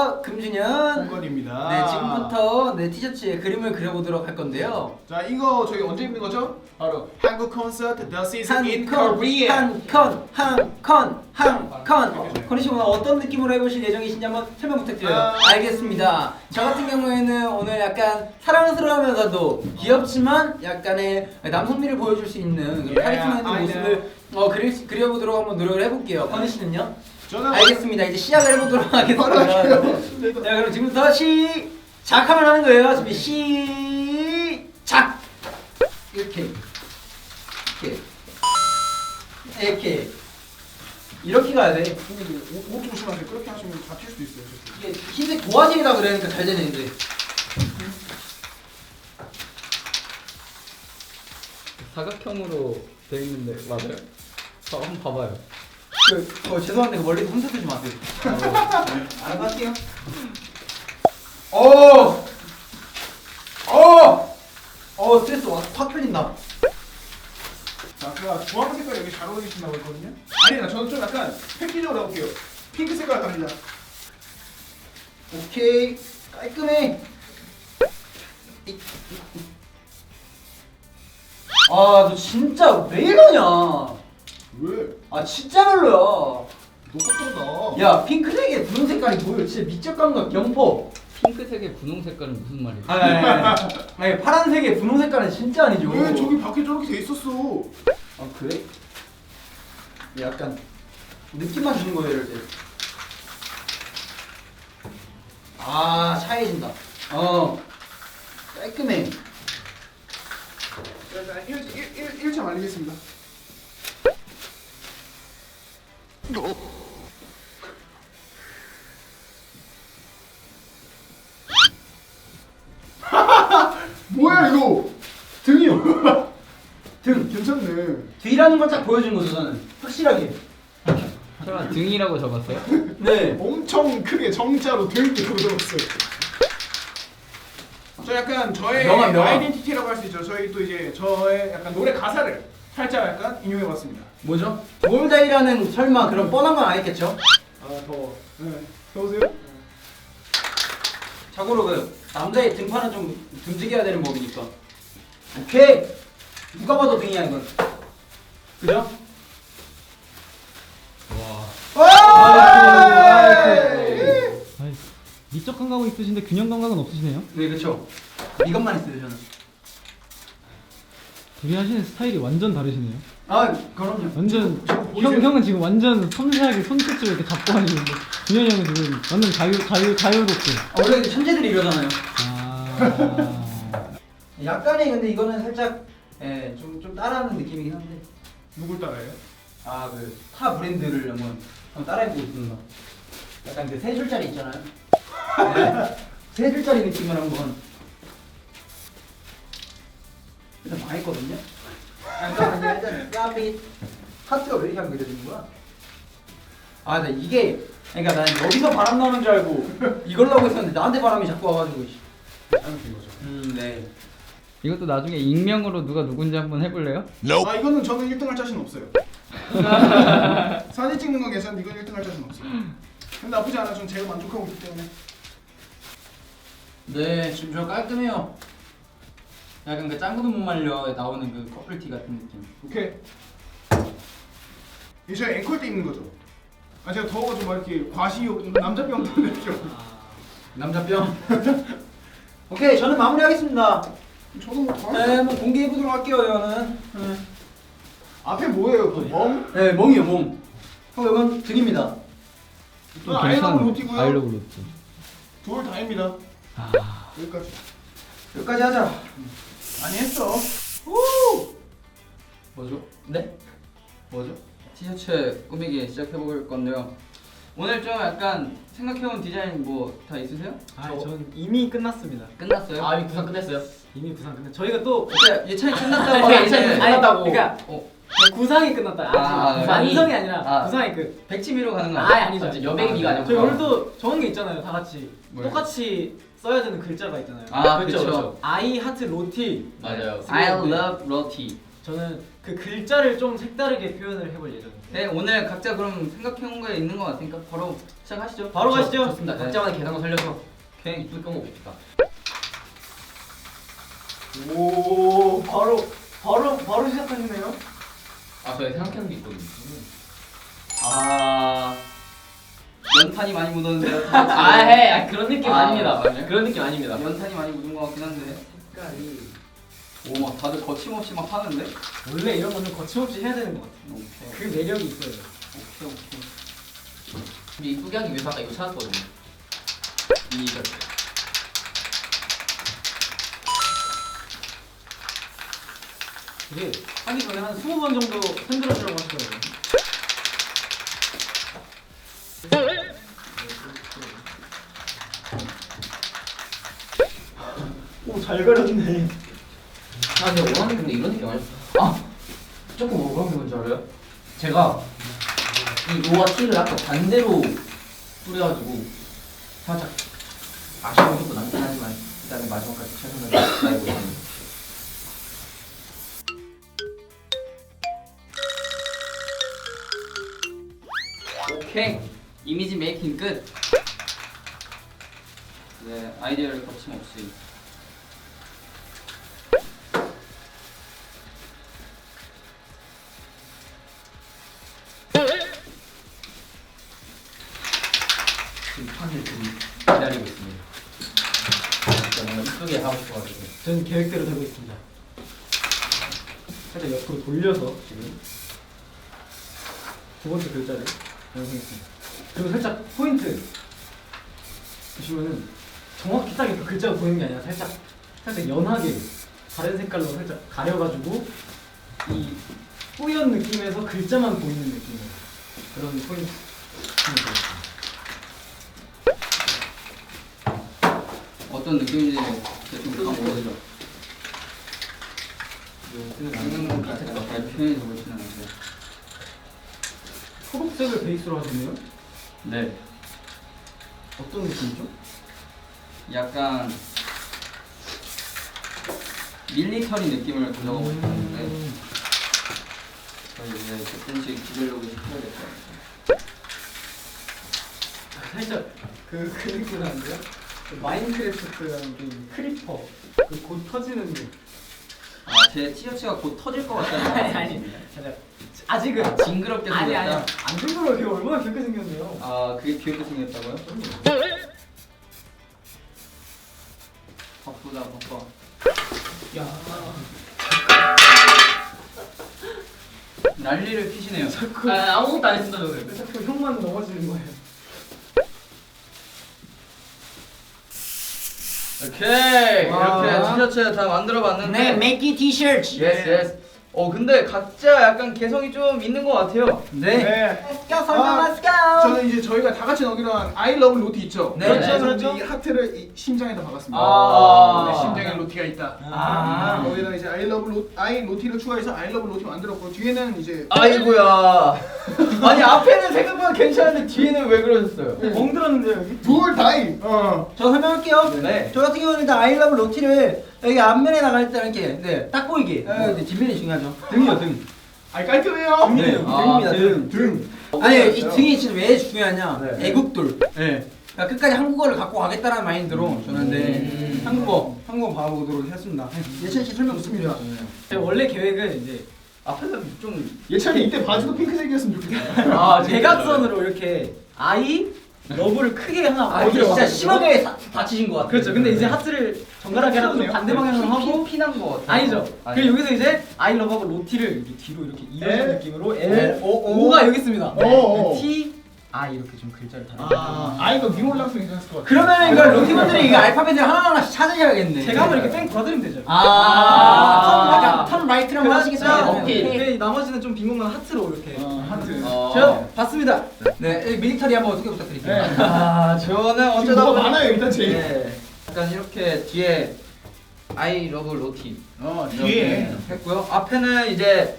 안녕하세요. 금준현. 홍건입니다. 네, 지금부터 내 티셔츠에 그림을 그려보도록 할 건데요. 자, 이거 저희 언제 입는 거죠? 바로 한국 콘서트 The Season in 한컨, Korea. 한컨. 건희 씨 오늘 어떤 느낌으로 해보실 예정이신지 한번 설명 부탁드려요. 알겠습니다. 저 같은 경우에는 오늘 약간 사랑스러우면서도 귀엽지만 약간의 남성미를 보여줄 수 있는 그런 카리스마 있는 모습을 그려보도록 한번 노력을 해볼게요. 건희 씨는요? 저는 알겠습니다. 이제 시작을 해보도록 하겠습니다. 자, 그럼 지금부터 시작하면 하는 거예요. 준비 시작. 이렇게 가야 돼. 옷 조심하세요. 그렇게 하시면 다칠 수도 있어요. 이게 흰색 도화지이다 그러니까 잘 되는데. 사각형으로 돼 있는데 맞아요? 한번 봐봐요. 죄송한데 멀리서 혼자 쓰지 마세요. 알아서 할게요. 스트레스 확 풀린다. 자, 제가 주황 색깔 여기 잘 어울리신다고 했거든요. 아니야, 저는 좀 약간 획기적으로 해볼게요. 핑크 색깔 갑니다. 오케이, 깔끔해. 너 진짜 왜 이러냐? 왜? 진짜 별로야. 너 똑똑하다. 야, 핑크색에 분홍 색깔이 보여. 진짜 미적 감각 영포. 핑크색의 분홍 색깔은 무슨 말이에요? 아니, 파란색에 분홍 색깔은 진짜 아니죠. 왜 저기 밖에 저렇게 돼 있었어? 그래? 약간 느낌만 주는 거예요, 이럴 때. 차해진다. 깔끔해. 자, 1차 말리겠습니다. 뭐야 이거? 등이요. 등 괜찮네. 뒤라는 걸 딱 보여주는 거죠, 저는. 확실하게. 설마 등이라고 적었어요? 네. 엄청 크게 정자로 등이라고 적었어요. 저 약간 저의 명함. 아이덴티티라고 할 수 있죠. 저희 또 이제 저의 약간 노래 가사를 살짝 약간 인용해봤습니다. 뭐죠? 돌다이라는 설마 그런 뻔한 건 아니겠죠? 더워. 네. 더우세요? 자고로 남자의 등판은 좀 듬직해야 되는 법이니까. 오케이. 누가 봐도 등이야 이건. 그죠? 미적 감각은 있으신데 균형 감각은 없으시네요. 네, 그렇죠. 이것만 있어요 저는. 둘이 하시는 스타일이 완전 다르시네요. 그럼요. 완전 보이세요? 형은 지금 완전 섬세하게 손끝으로 이렇게 잡고 하시는데 준현이 형은 지금 완전 자유롭게. 원래 천재들이 이러잖아요. 아. 약간의 근데 이거는 살짝 좀 따라하는 느낌이긴 한데. 누굴 따라해요? 타 브랜드를 한번 따라해보고 있습니다. 약간 그 세 줄짜리 있잖아요. 세 줄짜리 느낌을 한번. 일단 망했거든요. 일단 까비 하트가 왜 이렇게 안 그려지는 거야? 나 이게 그러니까 난 여기서 바람 나오는 줄 알고 이걸로 하고 있었는데 나한테 바람이 자꾸 와가지고. 잘못된 거죠. 네. 이것도 나중에 익명으로 누가 누군지 한번 해볼래요? 이거는 저는 1등 할 자신 없어요. 사진 찍는 건 괜찮은데 이건 1등 할 자신 없어요. 근데 나쁘지 않아. 전 제가 만족하고 있기 때문에. 네, 지금 저 깔끔해요. 약간 그 짱구도 못 말려 나오는 그 커플티 같은 느낌. 오케이. 이게 제가 앵콜 때 입는 거죠. 제가 더워가지고 막 이렇게 과시욕 남자병 때문에죠. 남자병. 오케이, 저는 마무리하겠습니다. 저도 뭐 더. 네, 한번 공개해 보도록 할게요, 이거는. 앞에 뭐예요? 그 멍? 네, 멍이요, 멍. 이건 등입니다. 또 아이러브 로티고요. 아이러브 로티. 둘 다입니다. 여기까지. 여기까지 하자. 많이 했어. 뭐죠? 네? 뭐죠? 티셔츠 꾸미기 시작해 볼 건데요. 오늘 좀 약간 생각해온 디자인 뭐 다 있으세요? 전 이미 끝났습니다. 끝났어요? 이미 구상 끝냈어요? 이미 부산 끝났. 저희가 또 예찬이 끝났다고 하는데 끝났다고. 그러니까 구상이 끝났다. 구상이. 완성이 아니라 구상이 백치미로 가는 거 아니야? 아니죠. 여백이가 아니고. 저희 오늘도 적은 게 있잖아요. 다 같이 뭐요? 똑같이 써야 되는 글자가 있잖아요. 그렇죠. 그렇죠. I 하트 로티. 맞아요. I love roti. 저는 그 글자를 좀 색다르게 표현을 해볼 예정입니다. 네, 오늘 각자 그럼 생각해온 거 있는 거 같으니까 바로 시작하시죠. 바로 가시죠. 좋습니다. 네. 각자만의 개성을 살려서 오케이. 이쁠 거 먹읍시다. 오, 바로 시작하시네요. 아, 저희 생각하는 게 있거든요. 연탄이 많이 묻었는데요. 그런 느낌 아, 아닙니다. 맞아요? 그런 느낌 아닙니다. 연탄이 많이 묻은 거 같긴 한데. 색깔이 오, 막 다들 거침없이 막 하는데? 원래 이런 거는 거침없이 해야 되는 것 같아요. 오케이. 그 매력이 있어요. 오케이. 우리 이쁘게 하기 위해서 아까 이거 찾았거든요. 이거. 이게 하기 전에 한 20번 정도 흔들어주라고 하시더라고요. 오, 잘 가렸네. 근데 원하는 근데 이런 느낌 아니었어? 조금 억울한 게 뭔지 알아요? 제가 이 로와 티를 아까 반대로 뿌려가지고 살짝 아쉬운 것도 남긴 하지만 그다음에 마지막까지 최선을 다해보고 있습니다. 오케이. 이미지 메이킹 끝. 네, 아이디어를 거침없이. 지금 판을 기다리고 있습니다. 진짜 뭔가 이쁘게 하고 싶어가지고. 저는 계획대로 되고 있습니다. 살짝 옆으로 돌려서 지금 두 번째 글자를 완성했습니다. 그리고 살짝 포인트 보시면은 정확히 딱 그 글자가 보이는 게 아니라 살짝 연하게 다른 색깔로 살짝 가려가지고 이 뿌연 느낌에서 글자만 보이는 느낌의 그런 포인트. 어떤 느낌인지 대충 보여줘. 이거는 밑에서 잘 표현해서 보시는 거죠. 초록색을 베이스로 하셨네요? 네. 어떤 느낌이죠? 약간 밀리터리 느낌을 가져가고 싶었는데 저희 이제 조금씩 디벨롭을 시켜야 될 것 같아요. 살짝 그 느낌 나는데요? 그 마인크래프트라는 게임 크리퍼 그 곧 터지는 게 제 티셔츠가 곧 터질 것 같다는 살짝 아직은 징그럽게 아니 생겼다. 안 징그러워. 그게 얼마나 귀엽게 생겼네요. 그게 귀엽게 생겼다고요? 바쁘다 바빠. 야 난리를 피시네요. 자꾸 아무것도 안 했습니다 저는. 자꾸 형만 넘어지는 거예요. 오케이. 와. 이렇게 티셔츠 다 만들어 봤는데 make it t-shirt. 예스. 근데 각자 약간 개성이 좀 있는 것 같아요. 네. Let's go 설명 let's go. 저는 이제 저희가 다 같이 넣기로 한 I love 로티 있죠? 네. 그래서 그렇죠. 이 하트를 이 심장에다 박았습니다. 네, 심장에 로티가 있다. 거기다 이제 I 로티를 추가해서 I love 로티 만들었고 뒤에는 이제 아이고야. 아니 앞에는 생각보다 괜찮은데 뒤에는 왜 그러셨어요? 멍들었는데요 여기? 둘 다이. 저 설명할게요. 네. 저 같은 경우는 일단 아이러브 로티를 여기 앞면에 나갈 때 이렇게 딱 보이게. 뒷면이 중요하죠. 등이요 등. 깔끔해요. 네. 등입니다 등. 등. 아니 이 등이 진짜 왜 중요하냐? 네. 애국돌. 네. 그러니까 끝까지 한국어를 갖고 가겠다라는 마인드로 저는 네 한국어 봐보도록 했습니다. 예찬 씨 설명 좋습니다. 제가 원래 계획은 이제 앞에서 좀 예찬이 이때 바지도 핑크색이었으면 좋겠다. 대각선으로 이렇게 I 러브를 크게 하나 이게 진짜 심하게 다치신 것 같아요. 그렇죠. 근데 이제 하트를 정갈하게 하라고 좀 반대 방향으로 하고 피난 거 같아요. 아니죠. 그리고 여기서 이제 I love하고 로티를 이렇게 뒤로 이렇게 이어진 L, 느낌으로 L, L, O, O가 여기 있습니다. 오. T, I 이렇게 좀 글자를 다르게. 아이가 위로 올라갔으면 괜찮을 것 같아. 그러면 이걸 로티분들이 이거 알파벳을 하나하나씩 찾으셔야겠네. 제가 한번 이렇게 뺑 걸어드리면 되죠. 약간 턴 라이트로 한번 하시겠어요? 오케이. 나머지는 좀 빈 공간 하트로 이렇게. 하트. 제가 봤습니다. 네, 밀리터리 한번 어떻게 부탁드릴게요. 네. 저는 지금 어쩌다 뭐가 보니 많아요 일단 제일. 네. 약간 이렇게 뒤에 I love 로티 뒤에. 했고요. 앞에는 이제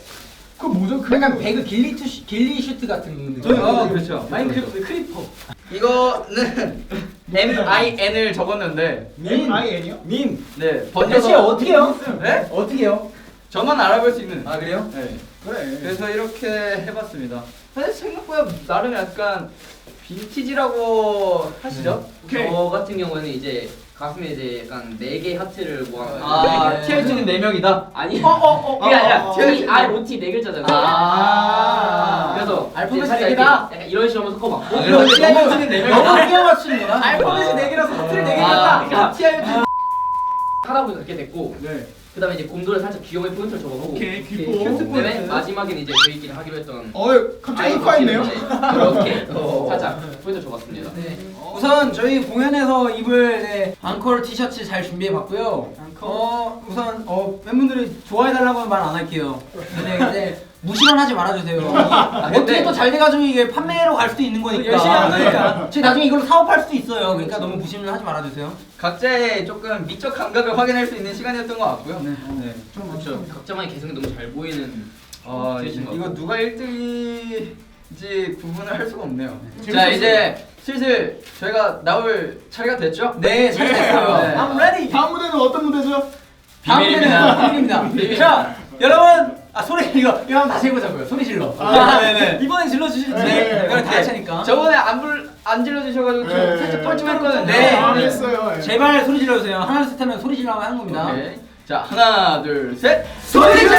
그 뭐죠? 약간 배그 길리 슈트 같은 느낌. 저는 그렇죠. 마인크래프트 크리퍼. 이거는 MIN을 적었는데 MIN이요? 민. 네 대체 번져서 어떻게 해요? 네? 어떻게 해요? 저만 알아볼 수 있는. 아 그래요? 네. 그래. 그래서 이렇게 해봤습니다. 사실 생각보다 나름 약간 빈티지라고 하시죠? 오케이. 저 같은 경우에는 이제 가슴에 이제 약간 4개 하트를 모아가지고 아, 네. TLG는 4명이다. 아니 아, 그게 아니라 TLG. 로티 4글자잖아요. 그래서 알파벳이 이제 살짝 네 개다? 이렇게 약간 이런 식으로 하면서 섞어봤고 TLG는 4명이다. 너무 끼워 맞추는구나. 알파벳이 4개라서 하트를 4개 아, 했다. 그러니까 하다 보니까 그렇게 됐고 네. 그 다음에 이제 곰돌에 살짝 귀여운 포인트를 적어보고 오케이, 그 귀여워. 다음에 마지막에는 이제 저희끼리 하기로 했던 갑자기 흑화했네요. 이렇게 살짝 포인트 적었습니다. 네. 우선 저희 공연에서 입을 네, 앙콜 티셔츠 잘 준비해봤고요. 우선 팬분들이 좋아해달라고는 말 안 할게요. 근데 무시만 하지 말아주세요. 어떻게 근데- 또 잘 돼가지고 이게 판매로 갈 수도 있는 거니까. 열심히 하는 거니까. 네. 저희 나중에 이걸로 사업할 수도 있어요. 그러니까 너무 무시는 하지 말아주세요. 각자의 조금 미적 감각을 확인할 수 있는 시간이었던 것 같고요. 네. 그렇죠. 각자만의 개성이 너무 잘 보이는 이거 것 누가 1등인지 구분을 할 수가 없네요. 자, 재밌었어요. 이제 슬슬 저희가 나올 차례가 됐죠? 네, 잘 됐어요. 네. I'm ready. 다음 무대는 어떤 무대죠? 다음 비밀입니다. 비밀입니다. 비밀. 자, 여러분, 소리 이거 한번 다시 해보자고요. 소리 질러. 네네. 이번엔 질러주시죠. 네, 이거 다 같이 하니까. 저번에 안 질러주셔가지고 좀 네. 살짝 뻘쭘했거든요. 네. 했어요. 네. 제발 소리 질러주세요. 하나 둘 셋 하면 소리 질러만 하는 겁니다. 오케이. 자, 하나, 둘, 셋. 소리 질러!